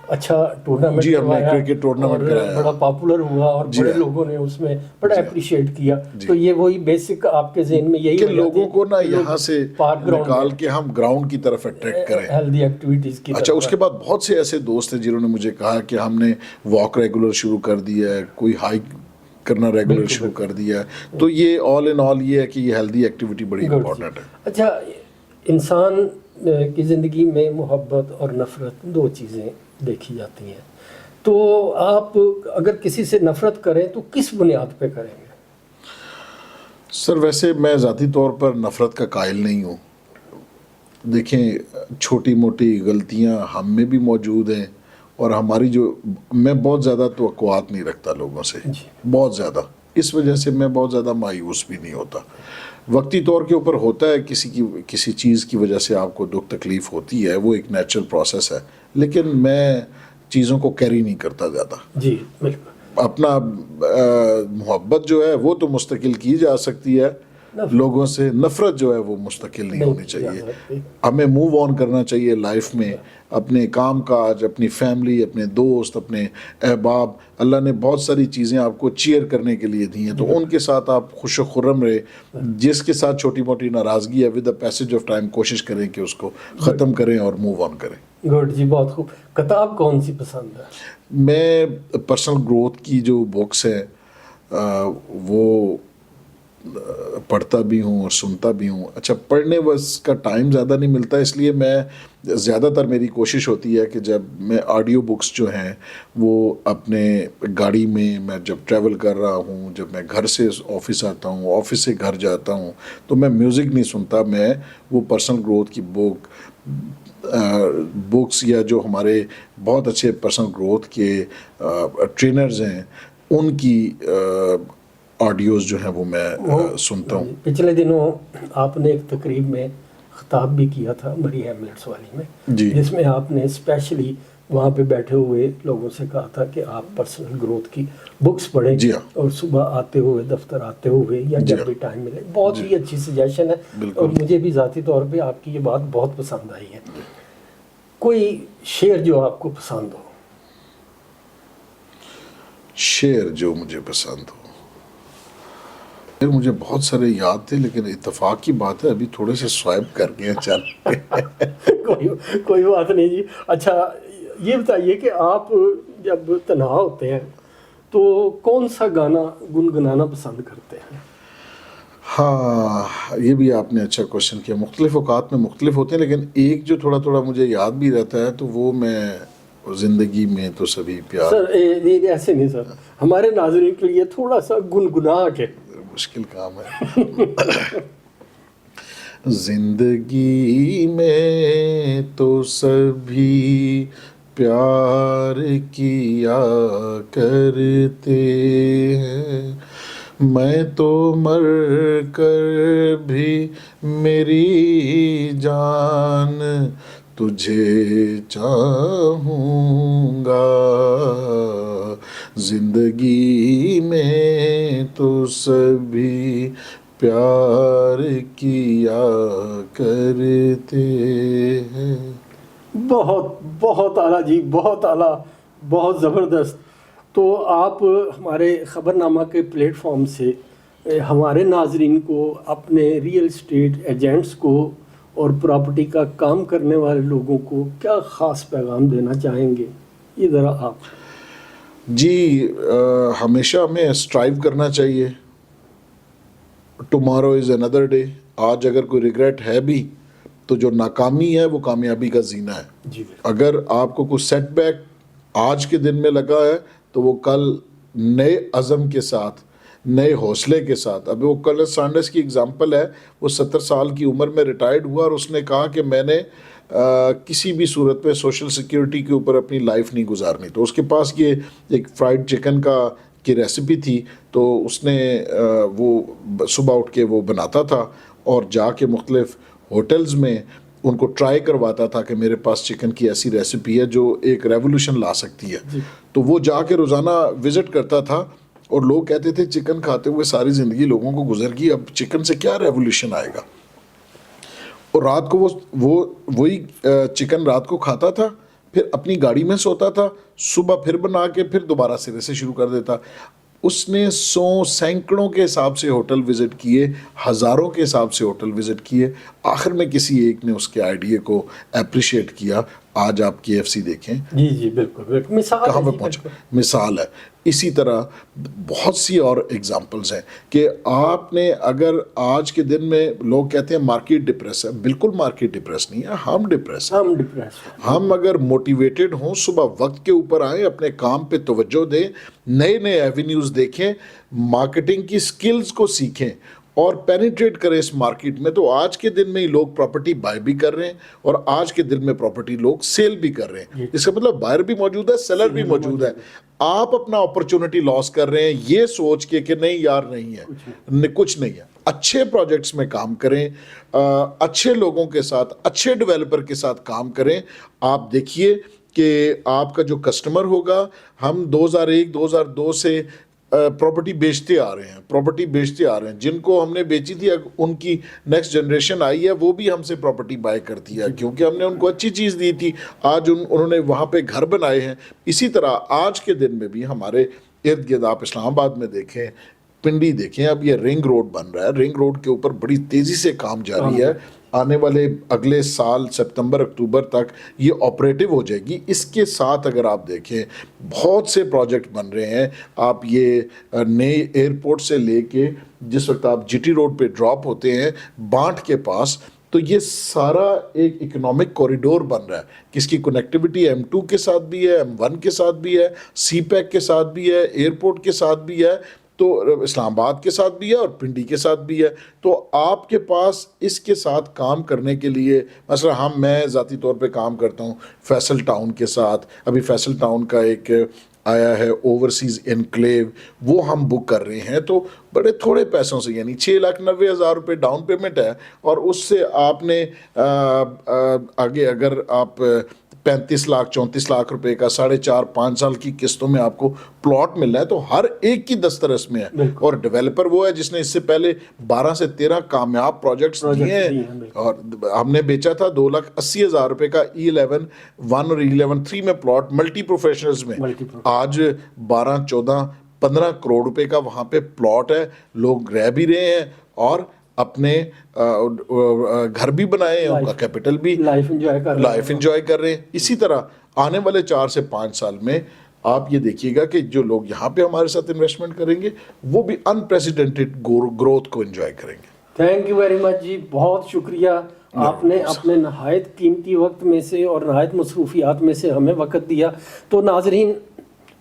اچھا ٹورنامنٹ جی ہم نے کرکٹ ٹورنامنٹ کرایا, بڑا پاپولر ہوا اور بڑے لوگوں نے اس میں بڑا اپریشیٹ کیا. تو یہ وہی بیسک آپ کے ذہن میں یہی کہ لوگوں کو نا یہاں سے نکال کے ہم گراؤنڈ کی طرف اٹریکٹ کریں, ہیلدی ایکٹیویٹیز کی. اچھا اس کے بعد بہت سے ایسے دوست ہیں جنہوں نے مجھے کہا کہ ہم نے واک ریگولر شروع کر دیا ہے, کوئی ہائیک کرنا ریگولر شروع کر دیا ہے. تو یہ آل ان آل یہ ہے کہ یہ ہیلدی ایکٹیویٹی بڑی امپورٹنٹ ہے. اچھا, انسان کی زندگی میں محبت اور نفرت دو چیزیں دیکھی جاتی ہیں. تو آپ اگر کسی سے نفرت کریں تو کس بنیاد پہ کریں گے؟ سر ویسے میں ذاتی طور پر نفرت کا قائل نہیں ہوں. دیکھیں چھوٹی موٹی غلطیاں ہم میں بھی موجود ہیں، اور ہماری جو میں بہت زیادہ توقعات نہیں رکھتا لوگوں سے، بہت زیادہ، اس وجہ سے میں بہت زیادہ مایوس بھی نہیں ہوتا. وقتی طور کے اوپر ہوتا ہے کسی چیز کی وجہ سے آپ کو دکھ تکلیف ہوتی ہے، وہ ایک نیچرل پروسیس ہے، لیکن میں چیزوں کو کیری نہیں کرتا زیادہ. جی بالکل. اپنا محبت جو ہے وہ تو مستقل کی جا سکتی ہے لوگوں سے، نفرت جو ہے وہ مستقل نہیں ہونی چاہیے. ہمیں موو آن کرنا چاہیے لائف میں، اپنے کام کاج، اپنی فیملی، اپنے دوست، اپنے احباب. اللہ نے بہت ساری چیزیں آپ کو چیئر کرنے کے لیے دی ہیں، تو ان کے ساتھ آپ خوش و خرم رہے. جس کے ساتھ چھوٹی موٹی ناراضگی ہے، with the passage of time کوشش کریں کہ اس کو ختم کریں اور موو آن کریں. گڈ جی، بہت خوب. کتاب کون سی پسند ہے؟ میں پرسنل گروتھ کی جو بکس ہیں وہ پڑھتا بھی ہوں اور سنتا بھی ہوں. اچھا، پڑھنے بس کا ٹائم زیادہ نہیں ملتا، اس لیے میں زیادہ تر میری کوشش ہوتی ہے کہ جب میں آڈیو بکس جو ہیں وہ اپنے گاڑی میں جب ٹریول کر رہا ہوں، جب میں گھر سے آفس آتا ہوں، آفس سے گھر جاتا ہوں، تو میں میوزک نہیں سنتا، میں وہ پرسنل گروتھ کی بکس یا جو ہمارے بہت اچھے پرسنل گروتھ کے ٹرینرز ہیں ان کی آڈیوز جو ہیں وہ میں سنتا ہوں. پچھلے دنوں آپ نے ایک تقریب میں خطاب بھی کیا تھا مری ہیملیٹس والی میں، جس میں آپ نے اسپیشلی وہاں پہ بیٹھے ہوئے لوگوں سے کہا تھا کہ آپ پرسنل گروتھ کی بکس پڑھیں اور صبح آتے ہوئے، دفتر آتے ہوئے یا جب بھی ٹائم ملے. بہت ہی اچھی سجیشن ہے، اور مجھے بھی ذاتی طور پہ آپ کی یہ بات بہت پسند آئی ہے. کوئی شعر جو آپ کو پسند ہو؟ شعر جو مجھے پسند ہو، مجھے بہت سارے یاد تھے، لیکن اتفاق کی بات ہے ابھی تھوڑے سے سوائپ کر گئے چل. کوئی بات نہیں جی. اچھا یہ بتائیے کہ آپ جب تنہا ہوتے ہیں تو کون سا گانا گنگنانا پسند کرتے ہیں؟ ہاں، یہ بھی آپ نے اچھا کوشچن کیا. مختلف اوقات میں مختلف ہوتے ہیں، لیکن ایک جو تھوڑا تھوڑا مجھے یاد بھی رہتا ہے تو وہ میں زندگی میں تو سبھی پیار. سر ایسے نہیں سر، ہمارے ناظرین کے لیے تھوڑا سا گنگنا کے. مشکل کام ہے. زندگی میں تو سبھی پیار کیا کرتے ہیں، میں تو مر کر بھی میری جان تجھے چاہوں گا. زندگی میں تو سبھی پیار کیا کرتے ہیں. بہت بہت اعلیٰ جی، بہت اعلیٰ، بہت زبردست. تو آپ ہمارے خبرنامہ کے پلیٹ فارم سے ہمارے ناظرین کو، اپنے ریئل اسٹیٹ ایجنٹس کو اور پراپرٹی کا کام کرنے والے لوگوں کو کیا خاص پیغام دینا چاہیں گے؟ یہ ذرا آپ. جی، ہمیشہ ہمیں اسٹرائیو کرنا چاہیے. Tomorrow is another day. آج اگر کوئی ریگریٹ ہے بھی تو جو ناکامی ہے وہ کامیابی کا زینہ ہے. جی، اگر آپ کو کوئی سیٹ بیک آج کے دن میں لگا ہے تو وہ کل نئے عزم کے ساتھ، نئے حوصلے کے ساتھ. اب وہ کلر سانڈرس کی اگزامپل ہے، وہ 70 سال کی عمر میں ریٹائرڈ ہوا اور اس نے کہا کہ میں نے کسی بھی صورت میں سوشل سیکیورٹی کے اوپر اپنی لائف نہیں گزارنی. تو اس کے پاس یہ ایک فرائیڈ چکن کی ریسیپی تھی، تو اس نے وہ صبح اٹھ کے وہ بناتا تھا اور جا کے مختلف ہوٹلز میں ان کو ٹرائی کرواتا تھا کہ میرے پاس چکن کی ایسی ریسیپی ہے جو ایک ریولوشن لا سکتی ہے. تو وہ جا کے روزانہ وزٹ کرتا تھا اور لوگ کہتے تھے چکن کھاتے ہوئے ساری زندگی لوگوں کو گزر گئی، اب چکن سے کیا ریولوشن آئے گا. اور رات کو وہی چکن رات کو کھاتا تھا، پھر اپنی گاڑی میں سوتا تھا، صبح پھر بنا کے پھر دوبارہ سرے سے شروع کر دیتا. اس نے سینکڑوں کے حساب سے ہوٹل وزٹ کیے، ہزاروں کے حساب سے ہوٹل وزٹ کیے. آخر میں کسی ایک نے اس کے آئیڈیا کو اپریشیٹ کیا. آج آپ KFC دیکھیں. جی جی بالکل، مثال کہاں پہ پہنچا، مثال ہے. اسی طرح بہت سی اور ایگزامپلز ہیں کہ آپ نے اگر آج کے دن میں لوگ کہتے ہیں مارکیٹ ڈپریس ہے، بالکل مارکیٹ ڈپریس نہیں ہے، ہم ڈپریس ہیں. ہم اگر موٹیویٹڈ ہوں، صبح وقت کے اوپر آئیں، اپنے کام پہ توجہ دیں، نئے نئے ایونیوز دیکھیں، مارکیٹنگ کی سکلز کو سیکھیں اور پینیٹریٹ کریں اس مارکیٹ میں, تو آج کے دن میں ہی لوگ پراپرٹی بائی بھی کر رہے ہیں اور آج کے دن میں پراپرٹی لوگ سیل بھی کر رہیں. اس کا مطلب بائر بھی موجود ہے, سیلر بھی موجود ہے. آپ اپنا اپرچونٹی لاس کر رہے ہیں یہ سوچ کے کہ نہیں یار نہیں ہے, کچھ نہیں ہے. اچھے پروجیکٹس میں کام کریں, اچھے لوگوں کے ساتھ, اچھے ڈیولپر کے ساتھ کام کریں. آپ دیکھیے کہ آپ کا جو کسٹمر ہوگا, ہم 2001-2002 سے پراپرٹی بیچتے آ رہے ہیں, جن کو ہم نے بیچی تھی ان کی نیکسٹ جنریشن آئی ہے, وہ بھی ہم سے پراپرٹی بائی کرتی ہے کیونکہ ہم نے ان کو اچھی چیز دی تھی. آج انہوں نے وہاں پہ گھر بنائے ہیں. اسی طرح آج کے دن میں بھی ہمارے ارد گرد, آپ اسلام آباد میں دیکھیں, پنڈی دیکھیں, اب یہ رنگ روڈ بن رہا ہے, رنگ روڈ کے اوپر بڑی تیزی سے کام جاری ہے. آنے والے اگلے سال سپتمبر اکتوبر تک یہ آپریٹو ہو جائے گی. اس کے ساتھ اگر آپ دیکھیں بہت سے پروجیکٹ بن رہے ہیں. آپ یہ نئے ایئرپورٹ سے لے کے جس وقت آپ جی ٹی روڈ پہ ڈراپ ہوتے ہیں بانٹ کے پاس, تو یہ سارا ایک اکنامک کوریڈور بن رہا ہے. کس کی کنیکٹیوٹی M2 کے ساتھ بھی ہے, M1 کے ساتھ بھی ہے, سی پیک کے ساتھ بھی ہے, ایئرپورٹ کے ساتھ بھی ہے, تو اسلام آباد کے ساتھ بھی ہے اور پنڈی کے ساتھ بھی ہے. تو آپ کے پاس اس کے ساتھ کام کرنے کے لیے, مثلا میں ذاتی طور پہ کام کرتا ہوں فیصل ٹاؤن کے ساتھ. ابھی فیصل ٹاؤن کا ایک آیا ہے اوورسیز انکلیو, وہ ہم بک کر رہے ہیں. تو بڑے تھوڑے پیسوں سے, یعنی 6,90,000 روپے ڈاؤن پیمنٹ ہے, اور اس سے آپ نے آگے اگر آپ 35 لاکھ 34 لاکھ روپے کا 4.5-5 سال کی قسطوں میں آپ کو پلاٹ مل رہا ہے, تو ہر ایک کی دسترس میں ہے. اور ڈیولپر وہ ہے جس نے اس سے پہلے 12 سے 13 کامیاب پروجیکٹس دیے ہیں, اور ہم نے بیچا تھا 2,80,000 روپے کا E11-1 اور E11-3 میں پلاٹ ملٹی پروفیشنلز میں. آج 12-14-15 کروڑ روپے کا وہاں پہ پلاٹ ہے. لوگ رہ بھی رہے ہیں اور اپنے گھر بھی بنائے ہیں, ان کا کیپٹل بھی لائف انجوائے کر رہے ہیں. اسی طرح آنے والے 4 سے 5 سال میں آپ یہ دیکھیے گا کہ جو لوگ یہاں پہ ہمارے ساتھ انویسٹمنٹ کریں گے وہ بھی انپریسیڈنٹڈ گروتھ کو انجوائے کریں گے. تھینک یو ویری مچ جی, بہت شکریہ. آپ نے اپنے نہایت قیمتی وقت میں سے اور نہایت مصروفیات میں سے ہمیں وقت دیا. تو ناظرین,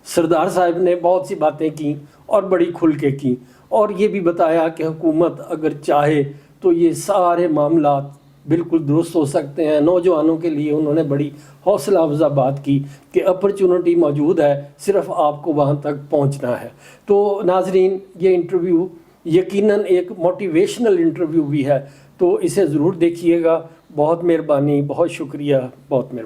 سردار صاحب نے بہت سی باتیں کی اور بڑی کھل کے کی, اور یہ بھی بتایا کہ حکومت اگر چاہے تو یہ سارے معاملات بالکل درست ہو سکتے ہیں. نوجوانوں کے لیے انہوں نے بڑی حوصلہ افزا بات کی کہ اپرچونٹی موجود ہے, صرف آپ کو وہاں تک پہنچنا ہے. تو ناظرین, یہ انٹرویو یقیناً ایک موٹیویشنل انٹرویو بھی ہے, تو اسے ضرور دیکھیے گا. بہت مہربانی, بہت شکریہ, بہت مہربانی.